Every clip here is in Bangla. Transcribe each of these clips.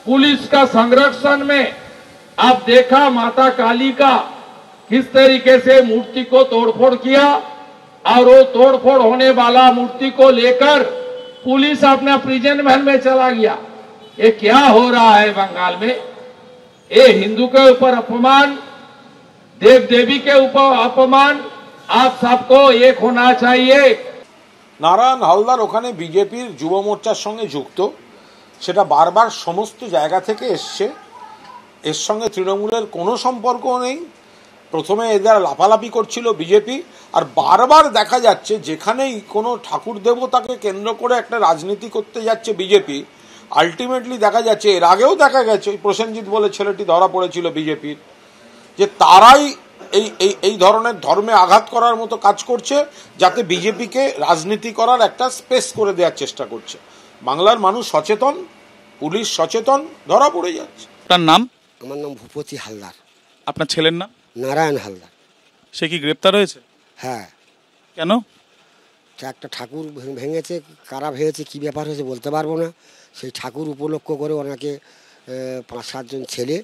पुलिस का संरक्षण में आप देखा माता काली का किस तरीके से मूर्ति को तोड़फोड़ किया और वो तोड़फोड़ होने वाला मूर्ति को लेकर पुलिस अपना प्रिजन वैन में चला गया। ये क्या हो रहा है बंगाल में? ये हिंदू के ऊपर अपमान, देव देवी के ऊपर अपमान। आप सबको एक होना चाहिए। নারায়ণ হালদার ওখানে বিজেপির যুব মোর্চার সঙ্গে যুক্ত, সেটা বারবার সমস্ত জায়গা থেকে এসছে। এর সঙ্গে তৃণমূলের কোনো সম্পর্ক নেই। প্রথমে এদের লাফালাফি করছিল বিজেপি, আর বারবার দেখা যাচ্ছে যেখানেই কোনো ঠাকুর দেবতাকে কেন্দ্র করে একটা রাজনীতি করতে যাচ্ছে বিজেপি, আলটিমেটলি দেখা যাচ্ছে, এর আগেও দেখা গেছে প্রসেনজিৎ বলে ছেলেটি ধরা পড়েছিল বিজেপির, যে তারাই এই ধরনের ধর্মে আঘাত করার মতো কাজ করছে, যাতে বিজেপিকে রাজনীতি করার একটা স্পেস করে দেওয়ার চেষ্টা করছে। বাংলার মানুষ সচেতন, পুলিশ সচেতন, ধরা পড়ে যাচ্ছে। আপনার নাম? আমার নাম ভূপতি হালদার। আপনার ছেলের নাম? নারায়ণ হালদার। সে কি গ্রেপ্তার হয়েছে? হ্যাঁ। কেন? একটা ঠাকুর ভেঙেছে, কারা ভেঙেছে, কী ব্যাপার হয়েছে বলতে পারবো না। সেই ঠাকুর উপলক্ষ করে ওনাকে 5-7 জন ছেলে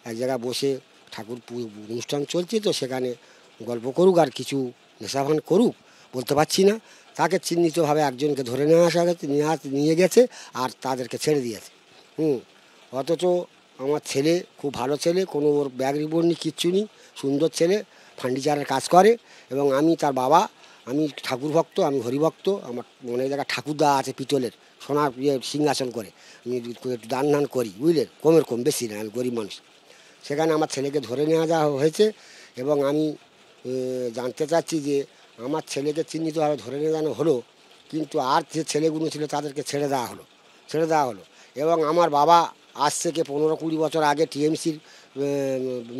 এক জায়গায় বসে, ঠাকুর অনুষ্ঠান চলছে তো সেখানে গল্প করুক আর কিছু নেশাভান করুক, বলতে পারছি না। তাকে চিহ্নিতভাবে একজনকে ধরে নিয়ে গেছে আর তাদেরকে ছেড়ে দিয়েছে। অথচ আমার ছেলে খুব ভালো ছেলে, কোনো ওর ব্যাগ রিপোর্ট নেই, কিচ্ছু নেই, সুন্দর ছেলে, ফার্নিচারের কাজ করে। এবং আমি তার বাবা, আমি ঠাকুর ভক্ত, আমি হরিভক্ত। আমার অনেক জায়গায় ঠাকুর দেওয়া আছে পিতলের, সোনার সিংহাসন করে। আমি একটু দান করি, বুঝলেন, কম বেশি না, আমি গরিব মানুষ। সেখানে আমার ছেলেকে ধরে নেওয়া যাওয়া হয়েছে এবং আমি জানতে চাচ্ছি যে আমার ছেলেকে চিহ্নিতভাবে ধরে নিয়ে যাওয়া হলো, কিন্তু আর যে ছেলেগুলো ছিল তাদেরকে ছেড়ে দেওয়া হলো। এবং আমার বাবা আজ থেকে 15-20 বছর আগে টিএমসির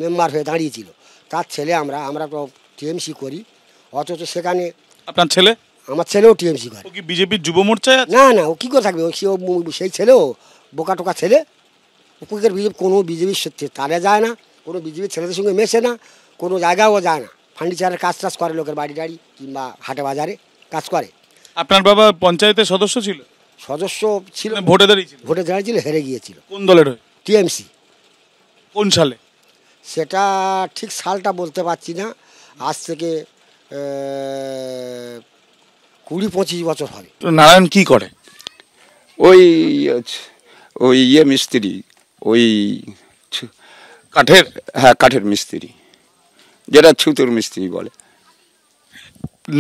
মেম্বার হয়ে দাঁড়িয়েছিল, তার ছেলে আমরা তো টিএমসি করি। অথচ সেখানে আপনার ছেলে? আমার ছেলেও টিএমসি করে। ও কি বিজেপির যুব মোর্চায় আছে? না, ও কী করে থাকবে? সেই ছেলেও বোকা টোকা ছেলে। কোনো বিজেপির তারে যায় না, কোনো বিজেপির ছেলেদের সঙ্গে মেশে না, কোনো জায়গাও যায় না। ফার্নিচারের কাজ করে, লোকের বাড়ি কিংবা হাটে বাজারে কাজ করে। আপনার বাবা পঞ্চায়েতের সদস্য ছিল? সদস্য ছিল, ভোটে দাঁড়িয়েছিল, হেরে গিয়েছিল। কোন দলের হয়ে? টিএমসি। কোন সালে? সেটা ঠিক সালটা বলতে পারছি না, আজ থেকে 20-25 বছর হবে। তো নারায়ণ কি করে? ওই মিস্ত্রি, ওই কাঠের? হ্যাঁ, কাঠের মিস্ত্রি, যেটা ছুতোর মিস্ত্রি বলে।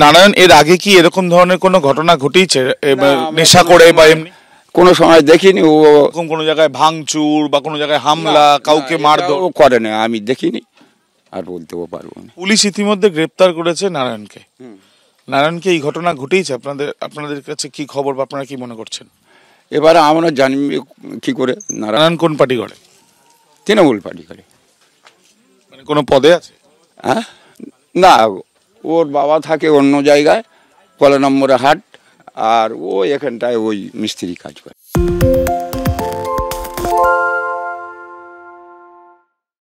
নারায়ণ এর আগে কি এরকম ধরনের কোনো ঘটনা ঘটেছে, নেশা করে বা এমনি? কোনো সময় দেখিনি ও কোনো জায়গায় ভাঙচুর বা কোনো জায়গায় হামলা, কাউকে মারধর করে না, আমি দেখিনি, আর বলতেও পারবো না। পুলিশ ইতিমধ্যে গ্রেপ্তার করেছে নারায়ণকে। নারায়ণকে এই ঘটনা ঘটেইছে, আপনাদের কাছে কি খবর বা আপনারা কি মনে করছেন? এবারে আমরা জানি কি করে। নারায়ণ কোন পার্টি করে? তৃণমূল পার্টি করে। মানে কোনো পদে আছে? হ্যাঁ, না, ওর বাবা থাকে অন্য জায়গায়, 1 নম্বরে হাট, আর ও এখানটায় ওই মিস্ত্রি কাজ করে।